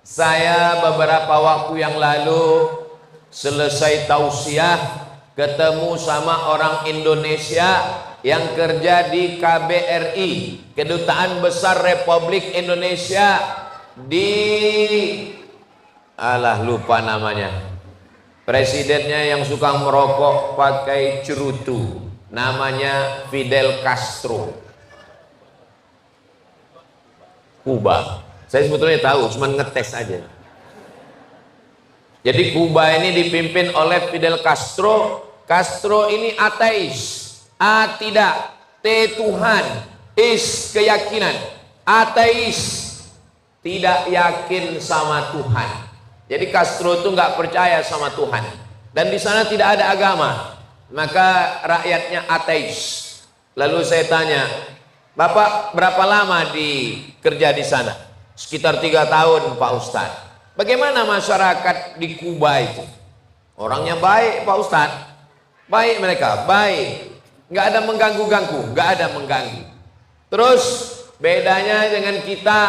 Saya beberapa waktu yang lalu selesai tausiah ketemu sama orang Indonesia yang kerja di KBRI, Kedutaan Besar Republik Indonesia di lupa namanya. Presidennya yang suka merokok pakai cerutu, namanya Fidel Castro. Kuba. Saya sebetulnya tahu, cuma ngetes aja. Jadi Kuba ini dipimpin oleh Fidel Castro. Castro ini ateis. A tidak, T Tuhan, is keyakinan. Ateis, tidak yakin sama Tuhan. Jadi Castro itu nggak percaya sama Tuhan. Dan di sana tidak ada agama. Maka rakyatnya ateis. Lalu saya tanya, Bapak berapa lama kerja di sana? Sekitar 3 tahun Pak Ustadz. Bagaimana masyarakat di Kuba itu? Orangnya baik Pak Ustadz. Baik mereka, baik. Nggak ada mengganggu-ganggu, nggak ada mengganggu. Terus bedanya dengan kita,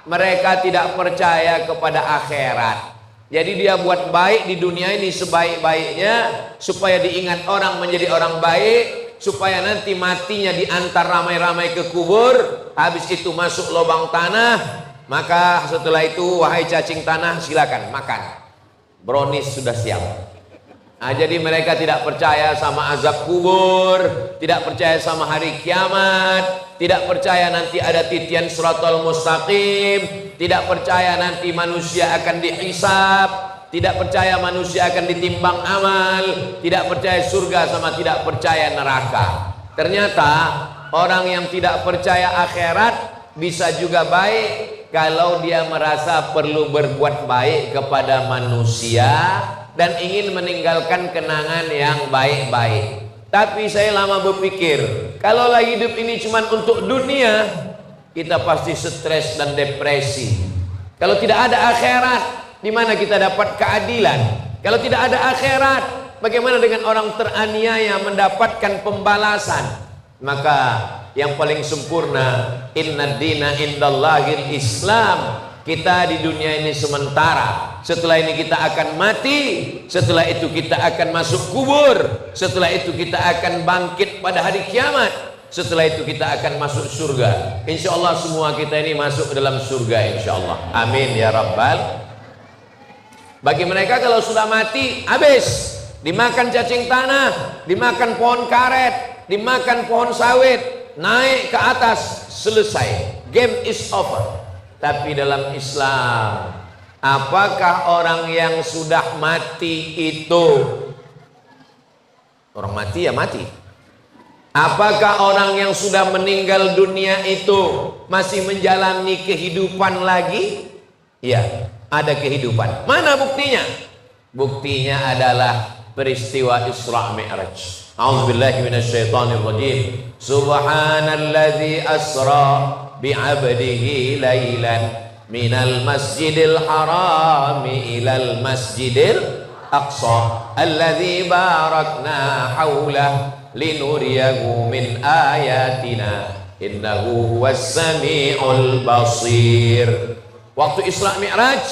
mereka tidak percaya kepada akhirat. Jadi dia buat baik di dunia ini sebaik-baiknya supaya diingat orang menjadi orang baik, supaya nanti matinya diantar ramai-ramai ke kubur, habis itu masuk lubang tanah. Maka setelah itu, wahai cacing tanah, silakan makan. Brownies sudah siap. Nah, jadi mereka tidak percaya sama azab kubur, tidak percaya sama hari kiamat, tidak percaya nanti ada titian siratal mustaqim, tidak percaya nanti manusia akan dihisab, tidak percaya manusia akan ditimbang amal, tidak percaya surga sama tidak percaya neraka. Ternyata orang yang tidak percaya akhirat bisa juga baik kalau dia merasa perlu berbuat baik kepada manusia dan ingin meninggalkan kenangan yang baik-baik. Tapi saya lama berpikir, kalau lagi hidup ini cuma untuk dunia, kita pasti stres dan depresi. Kalau tidak ada akhirat, di mana kita dapat keadilan? Kalau tidak ada akhirat, bagaimana dengan orang teraniaya mendapatkan pembalasan? Maka yang paling sempurna, inna dina indallahil Islam. Kita di dunia ini sementara. Setelah ini kita akan mati. Setelah itu kita akan masuk kubur. Setelah itu kita akan bangkit pada hari kiamat. Setelah itu kita akan masuk surga. Insya Allah semua kita ini masuk ke dalam surga, insya Allah. Amin ya Rabbal. Bagi mereka kalau sudah mati, habis. Dimakan cacing tanah, dimakan pohon karet, dimakan pohon sawit, naik ke atas, selesai. Game is over. Tapi dalam Islam, apakah orang yang sudah mati itu, orang mati ya mati, apakah orang yang sudah meninggal dunia itu masih menjalani kehidupan lagi? Ya, ada kehidupan. Mana buktinya? Buktinya adalah peristiwa Isra Mi'raj. A'udzubillahi minasyaitonirrajim. Subhanalladzi asra bi'abdihi laylan minal masjidil harami ilal masjidil aqsa alladzi barakna haulah linuriyahu min ayatina innahu huwas sami'ul basir. Waktu Isra Mi'raj,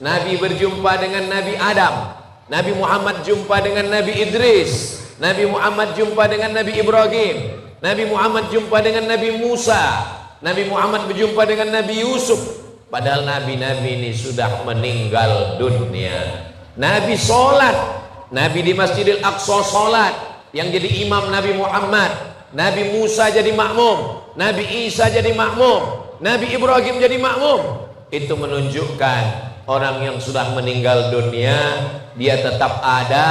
Nabi berjumpa dengan Nabi Adam, Nabi Muhammad jumpa dengan Nabi Idris, Nabi Muhammad jumpa dengan Nabi Ibrahim, Nabi Muhammad jumpa dengan Nabi Musa, Nabi Muhammad berjumpa dengan Nabi Yusuf. Padahal nabi-nabi ini sudah meninggal dunia. Nabi sholat, Nabi di Masjidil Aqsa sholat, yang jadi imam Nabi Muhammad. Nabi Musa jadi makmum, Nabi Isa jadi makmum, Nabi Ibrahim jadi makmum. Itu menunjukkan orang yang sudah meninggal dunia, dia tetap ada,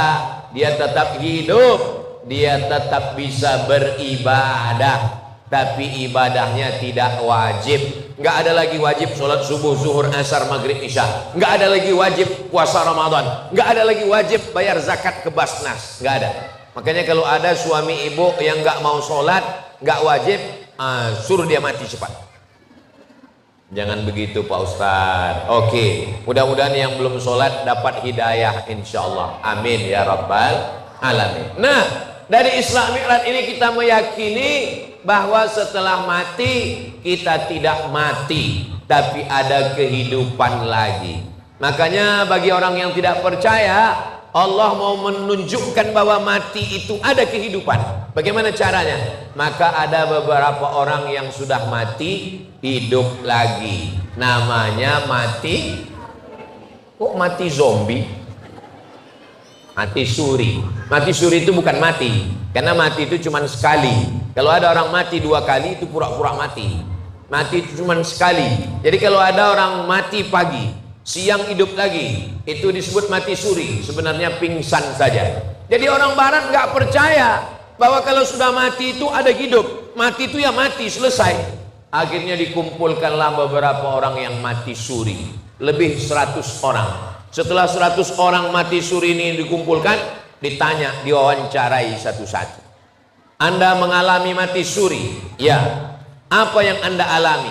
dia tetap hidup, dia tetap bisa beribadah. Tapi ibadahnya tidak wajib. Nggak ada lagi wajib sholat subuh, zuhur, asar, maghrib, isya. Nggak ada lagi wajib puasa Ramadan. Nggak ada lagi wajib bayar zakat ke Basnas. Nggak ada. Makanya kalau ada suami ibu yang nggak mau sholat, nggak wajib, suruh dia mati cepat. Jangan begitu Pak Ustadz. Oke, mudah-mudahan yang belum sholat dapat hidayah insya Allah. Amin ya Rabbal alamin. Nah, dari Isra Mi'raj ini kita meyakini bahwa setelah mati kita tidak mati, tapi ada kehidupan lagi. Makanya bagi orang yang tidak percaya, Allah mau menunjukkan bahwa mati itu ada kehidupan. Bagaimana caranya? Maka ada beberapa orang yang sudah mati hidup lagi. Namanya mati, kok mati zombie? Mati suri. Mati suri itu bukan mati, karena mati itu cuma sekali. Kalau ada orang mati 2 kali itu pura-pura mati. Mati itu cuma sekali. Jadi kalau ada orang mati pagi, siang hidup lagi, itu disebut mati suri. Sebenarnya pingsan saja. Jadi orang barat nggak percaya bahwa kalau sudah mati itu ada hidup. Mati itu ya mati, selesai. Akhirnya dikumpulkanlah beberapa orang yang mati suri, lebih 100 orang. Setelah 100 orang mati suri ini dikumpulkan, ditanya, diwawancarai satu-satu. Anda mengalami mati suri? Ya. Apa yang Anda alami?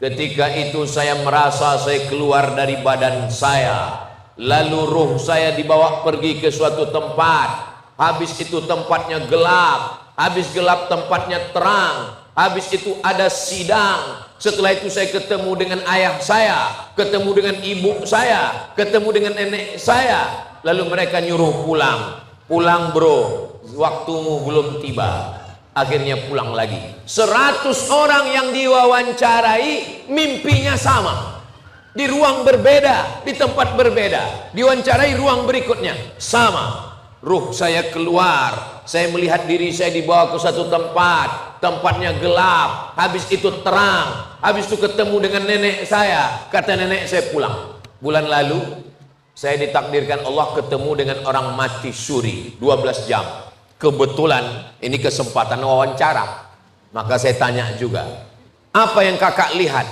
Ketika itu saya merasa saya keluar dari badan saya, lalu ruh saya dibawa pergi ke suatu tempat. Habis itu tempatnya gelap, habis gelap tempatnya terang, habis itu ada sidang. Setelah itu saya ketemu dengan ayah saya, ketemu dengan ibu saya, ketemu dengan nenek saya. Lalu mereka nyuruh pulang. Pulang bro, waktumu belum tiba. Akhirnya pulang lagi. 100 orang yang diwawancarai mimpinya sama, di ruang berbeda, di tempat berbeda. Diwawancarai ruang berikutnya sama. Ruh saya keluar, saya melihat diri saya dibawa ke satu tempat, tempatnya gelap, habis itu terang, habis itu ketemu dengan nenek saya. Kata nenek saya pulang. Bulan lalu saya ditakdirkan Allah ketemu dengan orang mati suri 12 jam. Kebetulan ini kesempatan wawancara. Maka saya tanya juga, apa yang kakak lihat?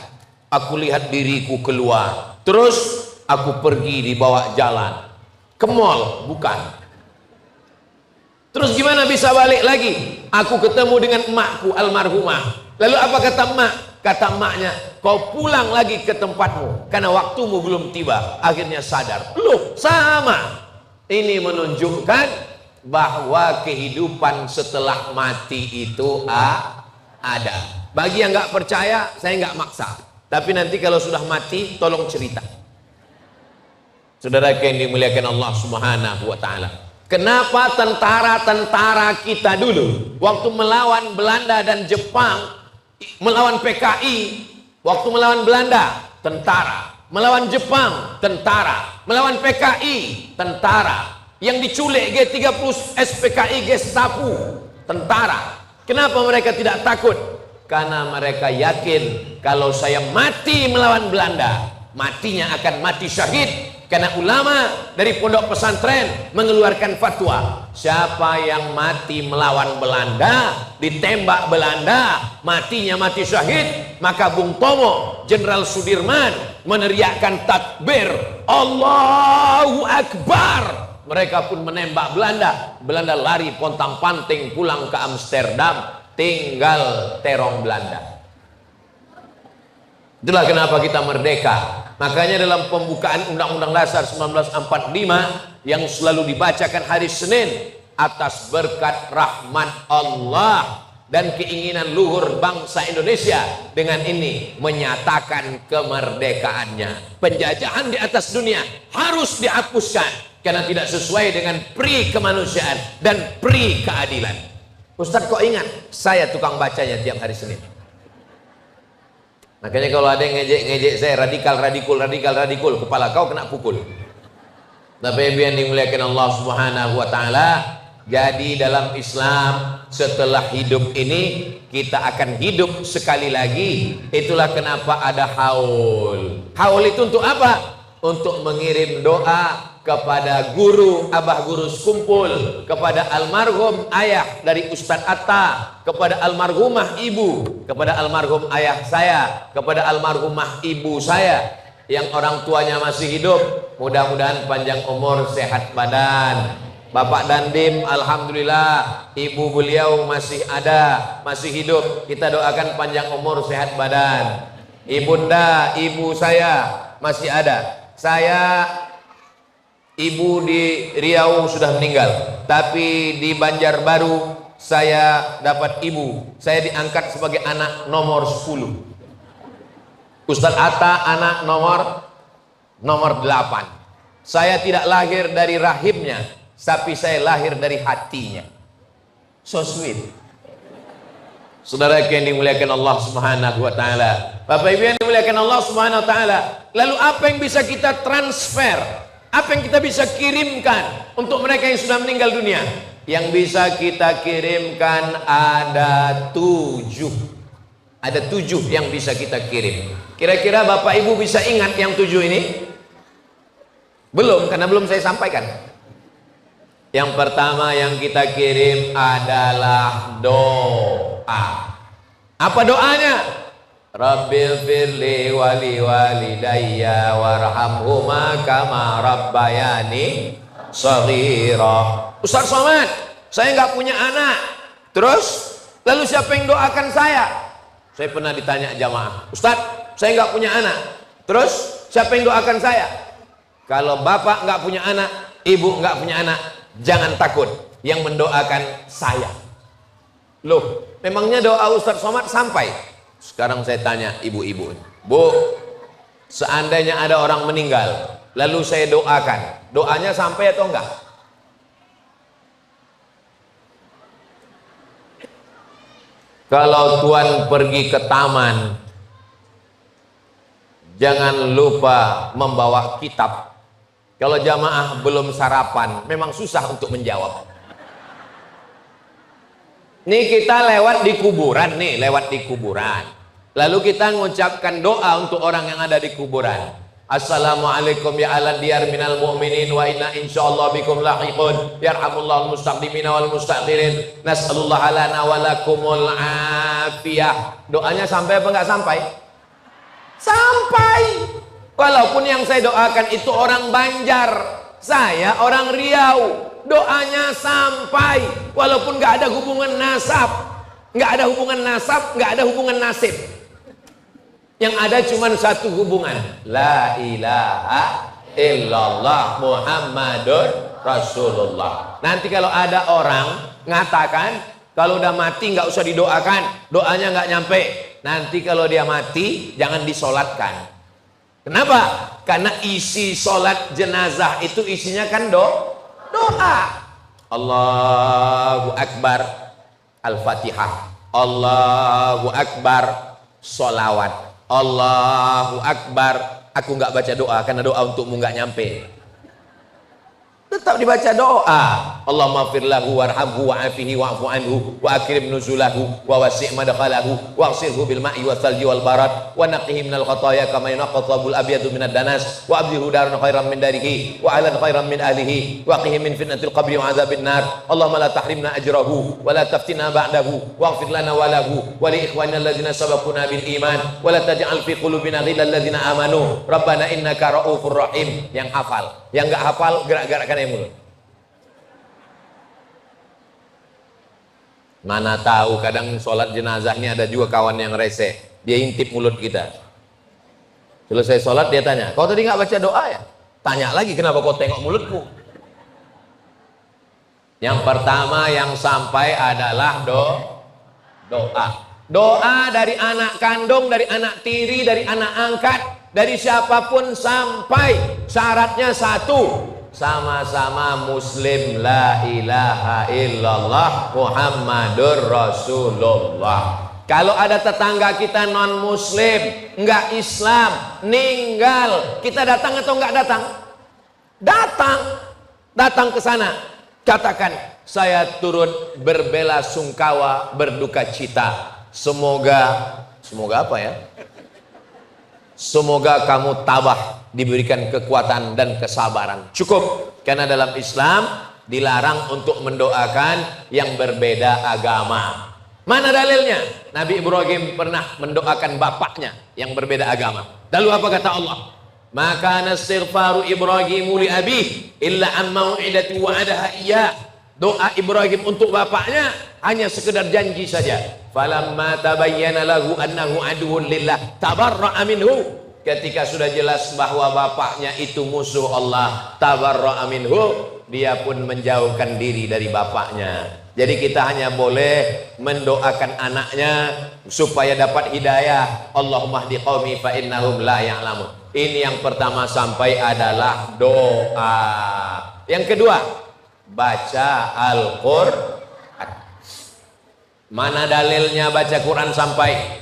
Aku lihat diriku keluar, terus aku pergi dibawa jalan ke mall. Bukan. Terus gimana bisa balik lagi? Aku ketemu dengan emakku almarhumah. Lalu apa kata emak? Kata emaknya, kau pulang lagi ke tempatmu karena waktumu belum tiba. Akhirnya sadar. Loh, sama. Ini menunjukkan bahwa kehidupan setelah mati itu ada. Bagi yang nggak percaya, saya nggak maksa. Tapi nanti kalau sudah mati, tolong cerita. Saudara yang dimuliakan Allah Subhanahu wa Ta'ala, kenapa tentara-tentara kita dulu waktu melawan Belanda dan Jepang, melawan PKI, waktu melawan Belanda tentara, melawan Jepang tentara, melawan PKI tentara, yang diculik G30 SPKI Gestapo tentara. Kenapa mereka tidak takut? Karena mereka yakin kalau saya mati melawan Belanda, matinya akan mati syahid. Karena ulama dari pondok pesantren mengeluarkan fatwa, siapa yang mati melawan Belanda, ditembak Belanda, matinya mati syahid. Maka Bung Tomo, Jenderal Sudirman meneriakkan takbir, Allahu Akbar. Mereka pun menembak Belanda. Belanda lari pontang-panting pulang ke Amsterdam, tinggal terong Belanda. Itulah kenapa kita merdeka. Makanya dalam pembukaan Undang-Undang Dasar 1945 yang selalu dibacakan hari Senin, atas berkat rahmat Allah dan keinginan luhur bangsa Indonesia, dengan ini menyatakan kemerdekaannya. Penjajahan di atas dunia harus dihapuskan karena tidak sesuai dengan pri kemanusiaan dan pri keadilan. Ustadz kok ingat? Saya tukang bacanya tiap hari Senin. Makanya kalau ada yang ngejek saya radikal, kepala kau kena pukul. Tapi yang dimuliakan Allah Subhanahu wa Ta'ala, jadi dalam Islam setelah hidup ini kita akan hidup sekali lagi. Itulah kenapa ada haul. Haul itu untuk apa? Untuk mengirim doa kepada guru, abah guru sekumpul, kepada almarhum ayah dari Ustadz Atta, kepada almarhumah ibu, kepada almarhum ayah saya, kepada almarhumah ibu saya yang orang tuanya masih hidup. Mudah-mudahan panjang umur, sehat badan. Bapak Dandim, alhamdulillah, ibu beliau masih ada, masih hidup. Kita doakan panjang umur, sehat badan. Ibunda, ibu saya masih ada. Saya, ibu di Riau sudah meninggal, tapi di Banjarbaru saya dapat ibu. Saya diangkat sebagai anak nomor 10. Ustadz Atta anak nomor Nomor 8, saya tidak lahir dari rahimnya, tapi saya lahir dari hatinya. So sweet. Saudara yang dimuliakan Allah Subhanahu wa taala, Bapak Ibu yang dimuliakan Allah Subhanahu wa taala, lalu apa yang bisa kita transfer? Apa yang kita bisa kirimkan untuk mereka yang sudah meninggal dunia? Yang bisa kita kirimkan ada 7. Ada 7 yang bisa kita kirim. Kira-kira Bapak Ibu bisa ingat yang 7 ini? Belum, karena belum saya sampaikan. Yang pertama yang kita kirim adalah doa. Apa doanya? Rabbil firli wali walidayya warhamhuma kama rabbayani shaghira. Ustaz Somad, saya nggak punya anak. Terus, lalu siapa yang doakan saya? Saya pernah ditanya jamaah, Ustaz, saya nggak punya anak. Terus, siapa yang doakan saya? Kalau bapak nggak punya anak, ibu nggak punya anak, jangan takut, yang mendoakan saya. Loh, memangnya doa Ustaz Somad sampai? Sekarang saya tanya ibu-ibu, Bu, seandainya ada orang meninggal, lalu saya doakan, doanya sampai atau enggak? Kalau Tuan pergi ke taman, jangan lupa membawa kitab. Kalau jamaah belum sarapan, memang susah untuk menjawab. Nih kita lewat di kuburan nih, lewat di kuburan. Lalu kita mengucapkan doa untuk orang yang ada di kuburan. Assalamualaikum ya ala diyar minal mu'minin wa inna insyaallah bikum lahiqun. Yarhamullahu mustaqdimina wal mustakhirin. Nas'alullah lana wa lakumul afiyah. Doanya sampai apa enggak sampai? Sampai. Walaupun yang saya doakan itu orang Banjar, saya orang Riau, doanya sampai. Walaupun nggak ada hubungan nasab, nggak ada hubungan nasab, nggak ada hubungan nasib. Yang ada cuma satu hubungan, la ilaha illallah Muhammadur Rasulullah. Nanti kalau ada orang ngatakan kalau udah mati nggak usah didoakan, doanya nggak nyampe. Nanti kalau dia mati jangan disolatkan. Kenapa? Karena isi solat jenazah itu isinya kan doa. Allahu Akbar, Al-Fatihah. Allahu Akbar, solawat. Allahu Akbar. Aku nggak baca doa karena doa untukmu nggak nyampe. Tetap dibaca doa. Allahumma fir lahu warhamhu wa'afihi wa'fu anhu wa akrim nuzulahu wa wasi' madkhalahu waghsilhu bil ma'i wa thalji wal barad wa naqqihi minal khataaya kama yunqqa thawbul abyadu minad danas wa abdilhu daran khairan min darihi wa ahlan khairan min ahlihi wa qihi min fitnatil qabri wa adzabin nar. Allahumma la tahrimna ajrahu wa la taftina ba'dahu waghfir lana wa lahu wa li ikhwanina alladzina sabaquna bil iman wa la taj'al fi qulubina ghillal ladzina amanu rabbana innaka ra'ufur rahim. Yang hafal, yang enggak hafal gerak-gerakkan mulut. Mana tahu kadang sholat jenazahnya ada juga kawan yang rese, dia intip mulut kita. Selesai sholat dia tanya, kau tadi nggak baca doa ya? Tanya lagi, kenapa kau tengok mulutku? Yang pertama yang sampai adalah doa. Doa dari anak kandung, dari anak tiri, dari anak angkat, dari siapapun sampai. Syaratnya satu, sama-sama muslim, la ilaha illallah Muhammadur Rasulullah. Kalau ada tetangga kita non muslim, enggak Islam, meninggal, kita datang atau enggak datang? Datang ke sana, katakan saya turut berbela sungkawa, berduka cita. Semoga apa ya? Semoga kamu tabah, diberikan kekuatan dan kesabaran. Cukup, karena dalam Islam dilarang untuk mendoakan yang berbeda agama. Mana dalilnya? Nabi Ibrahim pernah mendoakan bapaknya yang berbeda agama. Lalu apa kata Allah? Maka nastighfaru Ibrahimu li abih illa an mau'idati wa'adaha iyyah. Doa Ibrahim untuk bapaknya hanya sekedar janji saja. Falamma tabayyana lahu annahu aduwwun lillah tabarra'a minhu. Ketika sudah jelas bahwa bapaknya itu musuh Allah, tabarra'a minhu, dia pun menjauhkan diri dari bapaknya. Jadi kita hanya boleh mendoakan anaknya supaya dapat hidayah. Allahumma hdi qaumi fa innahum la ya'lamun. Ini yang pertama sampai adalah doa. Yang kedua, baca Al-Qur'an. Mana dalilnya baca Quran sampai?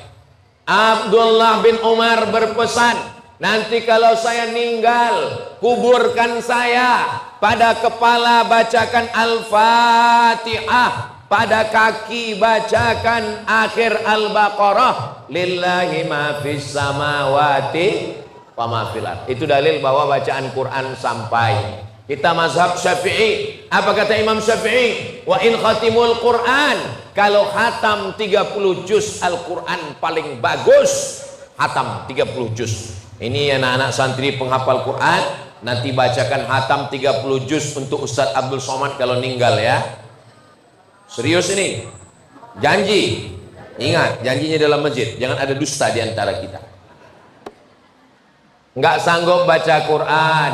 Abdullah bin Umar berpesan, nanti kalau saya meninggal, kuburkan saya, pada kepala bacakan Al-Fatihah, pada kaki bacakan akhir Al-Baqarah, lillahi ma fis samawati wa ma fil ardh. Itu dalil bahwa bacaan Quran sampai. Kita mazhab Syafi'i, apa kata Imam Syafi'i? Wa in khatimul Quran, kalau khatam 30 juz Al-Quran paling bagus, khatam 30 juz. Ini anak-anak santri penghafal Quran, nanti bacakan khatam 30 juz untuk Ustadz Abdul Somad kalau meninggal ya. Serius ini, janji. Ingat, janjinya dalam masjid, jangan ada dusta di antara kita. Nggak sanggup baca Quran,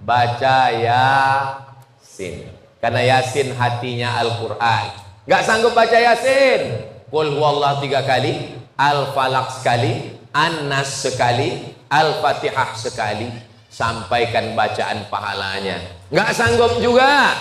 baca Yasin, karena Yasin hatinya Al-Quran. Nggak sanggup baca Yasin, Qul huwallah 3 kali, Al-Falaq sekali, An-Nas sekali, Al-Fatihah sekali, sampaikan bacaan pahalanya. Nggak sanggup juga,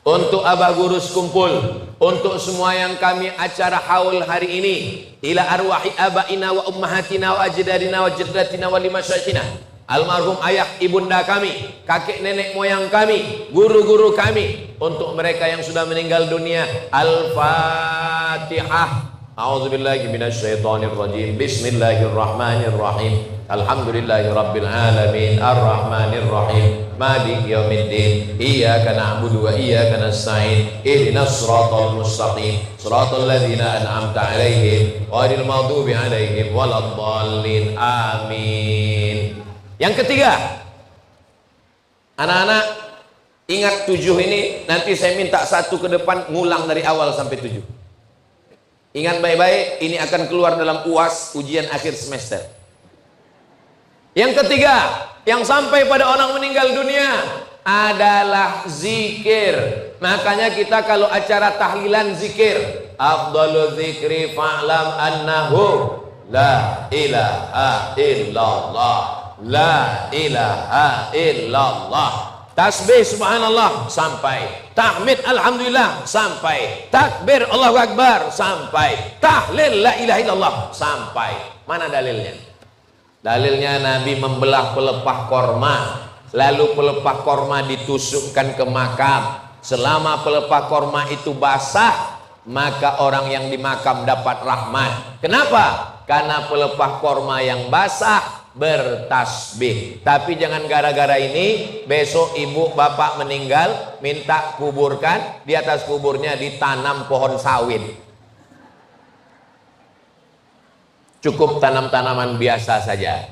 untuk Abah Gurus kumpul, untuk semua yang kami acara haul hari ini, ila arwahi abaina wa ummahatina wa ajdadina wa jaddatina wa limasyaikina, almarhum ayah ibunda kami, kakek nenek moyang kami, guru-guru kami, untuk mereka yang sudah meninggal dunia. Al-Fatihah. A'udzubillahi minasyaitonirrajim. Bismillahirrahmanirrahim. Alhamdulillahirabbil alamin, arrahmanirrahim, maliki yaumiddin, iyyaka na'budu wa iyyaka nasta'in, ihdinas siratal mustaqim, siratal ladzina an'amta 'alaihim ghairil maghdubi 'alaihim waladdallin. Amin. Yang ketiga, anak-anak ingat 7 ini, nanti saya minta 1 ke depan ngulang dari awal sampai 7. Ingat baik-baik, ini akan keluar dalam UAS, ujian akhir semester. Yang ketiga, yang sampai pada orang meninggal dunia adalah zikir. Makanya kita kalau acara tahlilan zikir, afdalu zikri fa'lam annahu la ilaha illallah, la ilaha illallah. Tasbih subhanallah sampai, tahmid alhamdulillah sampai, takbir Allahu akbar sampai, tahlil la ilaha illallah sampai. Mana dalilnya? Dalilnya Nabi membelah pelepah korma, lalu pelepah korma ditusukkan ke makam. Selama pelepah korma itu basah, maka orang yang di makam dapat rahmat. Kenapa? Karena pelepah korma yang basah bertasbih. Tapi jangan gara-gara ini besok ibu bapak meninggal, minta kuburkan, di atas kuburnya ditanam pohon sawit. Cukup tanam tanaman biasa saja.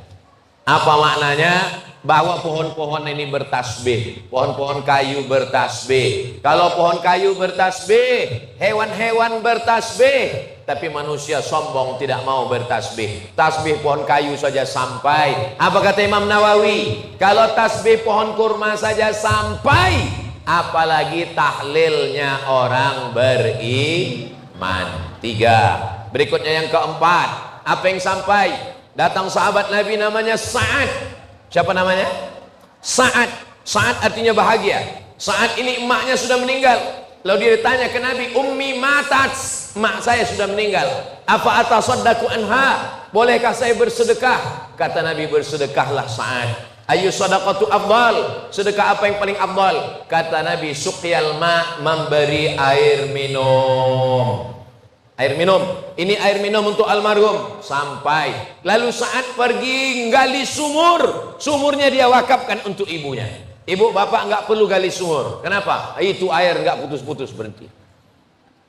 Apa maknanya? Bahwa pohon-pohon ini bertasbih, pohon-pohon kayu bertasbih. Kalau pohon kayu bertasbih, hewan-hewan bertasbih, tapi manusia sombong tidak mau bertasbih. Tasbih pohon kayu saja sampai. Apa kata Imam Nawawi? Kalau tasbih pohon kurma saja sampai, apalagi tahlilnya orang beriman. 3. Berikutnya yang keempat. Apa yang sampai? Datang sahabat Nabi namanya Sa'ad. Siapa namanya? Sa'ad. Sa'ad artinya bahagia. Sa'ad ini emaknya sudah meninggal. Lalu dia ditanya ke Nabi, ummi matat, emak saya sudah meninggal. Apa atasaddaqu anha? Bolehkah saya bersedekah? Kata Nabi, bersedekahlah Sa'ad. Ayu sadaqatu afdal? Sedekah apa yang paling afdal? Kata Nabi, suqyal ma, memberi air minum. Air minum, ini air minum untuk almarhum sampai. Lalu saat pergi gali sumur, sumurnya dia wakafkan untuk ibunya. Ibu bapak nggak perlu gali sumur. Kenapa? Itu air nggak putus-putus, berhenti.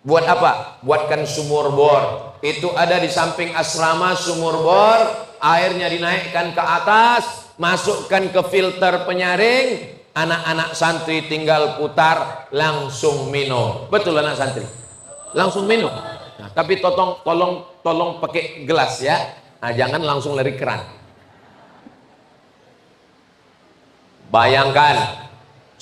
Buat apa? Buatkan sumur bor. Itu ada di samping asrama sumur bor. Airnya dinaikkan ke atas, masukkan ke filter penyaring. Anak-anak santri tinggal putar, langsung minum. Betul anak santri? Langsung minum. Nah, tapi tolong pakai gelas ya. Nah, jangan langsung dari keran. Bayangkan,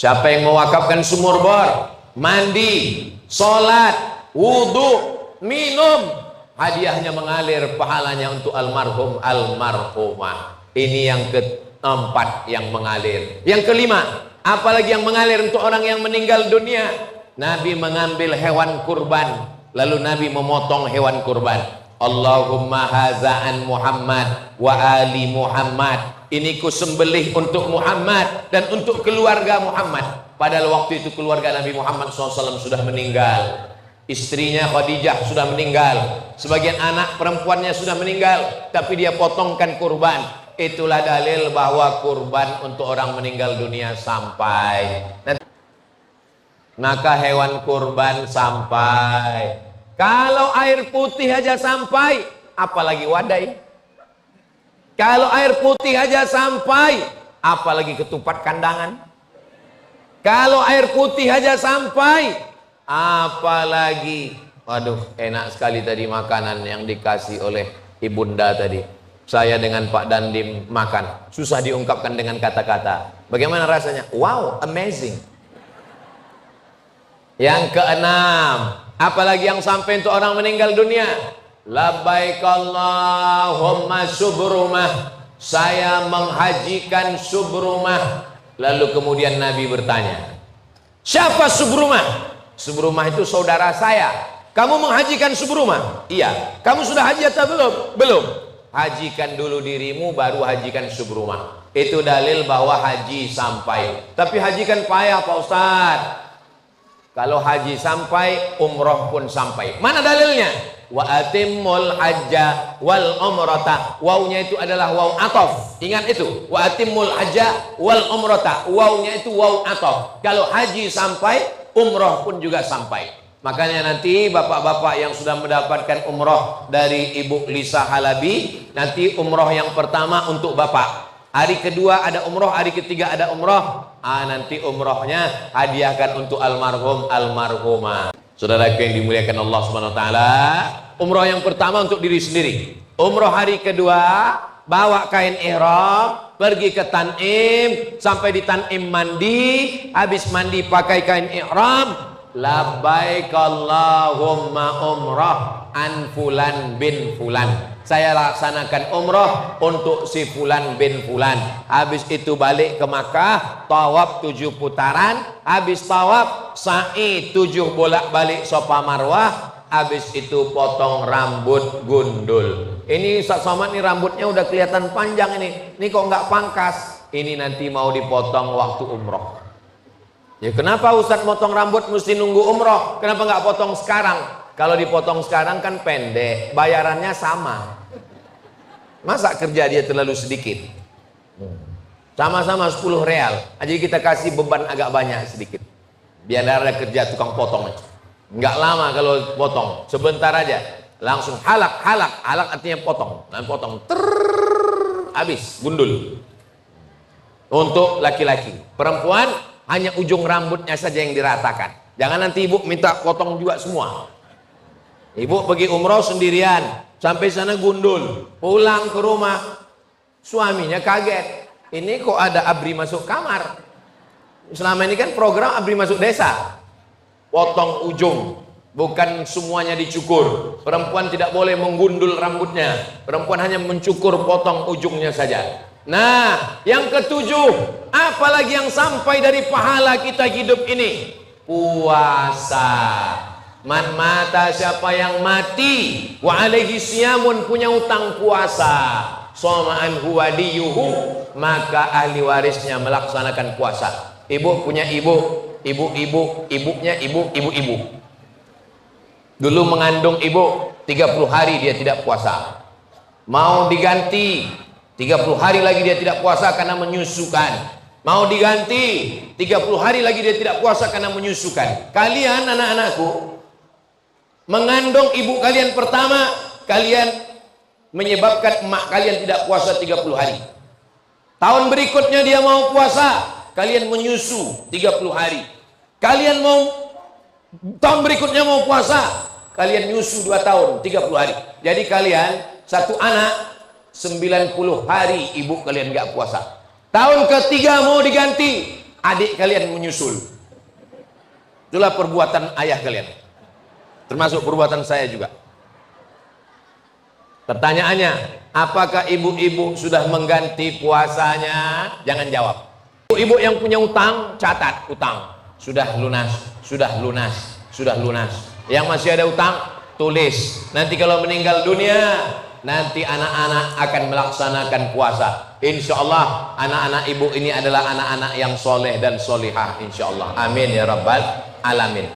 siapa yang mewakafkan sumur bor? mandi, sholat, wudhu, minum, hadiahnya mengalir, pahalanya untuk almarhum almarhumah. Ini yang keempat yang mengalir. Yang kelima, apalagi yang mengalir untuk orang yang meninggal dunia? Nabi mengambil hewan kurban, lalu Nabi memotong hewan kurban. Allahumma haza'an Muhammad wa ali Muhammad, ini ku sembelih untuk Muhammad dan untuk keluarga Muhammad. Padahal waktu itu keluarga Nabi Muhammad SAW sudah meninggal. Istrinya Khadijah sudah meninggal, sebagian anak perempuannya sudah meninggal, tapi dia potongkan kurban. Itulah dalil bahwa kurban untuk orang meninggal dunia sampai. Maka hewan kurban sampai. Kalau air putih aja sampai, apalagi wadai. Kalau air putih aja sampai, apalagi ketupat kandangan. Kalau air putih aja sampai, apalagi, waduh, enak sekali tadi makanan yang dikasih oleh ibunda tadi. Saya dengan Pak Dandim makan, susah diungkapkan dengan kata-kata. Bagaimana rasanya? Wow, amazing. Yang keenam, apalagi yang sampai untuk orang meninggal dunia? Labbaik Allahumma subrumah, saya menghajikan subrumah. Lalu kemudian Nabi bertanya, siapa subrumah? Subrumah itu saudara saya. Kamu menghajikan subrumah? Iya. Kamu sudah haji atau belum? Belum. Hajikan dulu dirimu, baru hajikan subrumah. Itu dalil bahwa haji sampai. Tapi hajikan payah Pak Ustadz. Kalau haji sampai, umroh pun sampai. Mana dalilnya? Wa atimmul hajja wal umrata. Wawnya itu adalah waw atof. Ingat itu. Wa atimmul hajja wal umrata. Wawnya itu waw atof. Kalau haji sampai, umroh pun juga sampai. Makanya nanti bapak-bapak yang sudah mendapatkan umroh dari Ibu Lisa Halabi, nanti umroh yang pertama untuk bapak. Hari kedua ada umroh, hari ketiga ada umroh. Nanti umrohnya hadiahkan untuk almarhum almarhumah. Saudaraku yang dimuliakan Allah Subhanahu wa taala, umroh yang pertama untuk diri sendiri. Umroh hari kedua, bawa kain ihram, pergi ke Tanim, sampai di Tanim mandi, habis mandi pakai kain ihram, labbaik Allahumma umrah an fulan bin fulan. Saya laksanakan umroh untuk si fulan bin fulan. Habis itu balik ke Makkah, tawaf 7 putaran. Habis tawaf, sa'i 7 bolak-balik Safa Marwah. Habis itu potong rambut gundul. Ini Ustaz Somad nih rambutnya udah kelihatan panjang ini. Ini kok nggak pangkas? Ini nanti mau dipotong waktu umroh. Ya kenapa Ustaz motong rambut mesti nunggu umroh? Kenapa nggak potong sekarang? Kalau dipotong sekarang kan pendek, bayarannya sama. Masa kerja dia terlalu sedikit? Sama-sama 10 real. Jadi kita kasih beban agak banyak sedikit. Biar ada kerja tukang potong. Nggak lama kalau potong, sebentar aja. Langsung halak, halak. Halak artinya potong. Dan potong. Habis, gundul. Untuk laki-laki. Perempuan hanya ujung rambutnya saja yang diratakan. Jangan nanti ibu minta potong juga semua. Ibu pergi umroh sendirian, sampai sana gundul, pulang ke rumah, suaminya kaget. Ini kok ada ABRI masuk kamar? Selama ini kan program ABRI masuk desa, potong ujung, bukan semuanya dicukur. Perempuan tidak boleh menggundul rambutnya, perempuan hanya mencukur potong ujungnya saja. Nah, yang ketujuh, apalagi yang sampai dari pahala kita hidup ini? Puasa. Man mata, siapa yang mati, wa alaihi siyamun, punya utang puasa, soma'an huwadiyuhu, maka ahli warisnya melaksanakan puasa. Ibu punya ibunya ibu-ibu. Dulu mengandung ibu 30 hari dia tidak puasa. Mau diganti 30 hari lagi dia tidak puasa karena menyusukan. Mau diganti 30 hari lagi dia tidak puasa karena menyusukan. Kalian anak-anakku, mengandung ibu kalian pertama, kalian menyebabkan emak kalian tidak puasa 30 hari. Tahun berikutnya dia mau puasa, kalian menyusu 30 hari. Kalian mau tahun berikutnya mau puasa, kalian nyusu 2 tahun 30 hari. Jadi kalian satu anak 90 hari ibu kalian gak puasa. Tahun ketiga mau diganti, adik kalian menyusul. Itulah perbuatan ayah kalian, termasuk perbuatan saya juga. Pertanyaannya, apakah ibu-ibu sudah mengganti puasanya? Jangan jawab. Ibu-ibu yang punya utang, catat utang. Sudah lunas, sudah lunas, sudah lunas. Yang masih ada utang, tulis. Nanti kalau meninggal dunia, nanti anak-anak akan melaksanakan puasa. Insya Allah anak-anak ibu ini adalah anak-anak yang soleh dan solihah. Insya Allah. Amin ya Rabbal Alamin.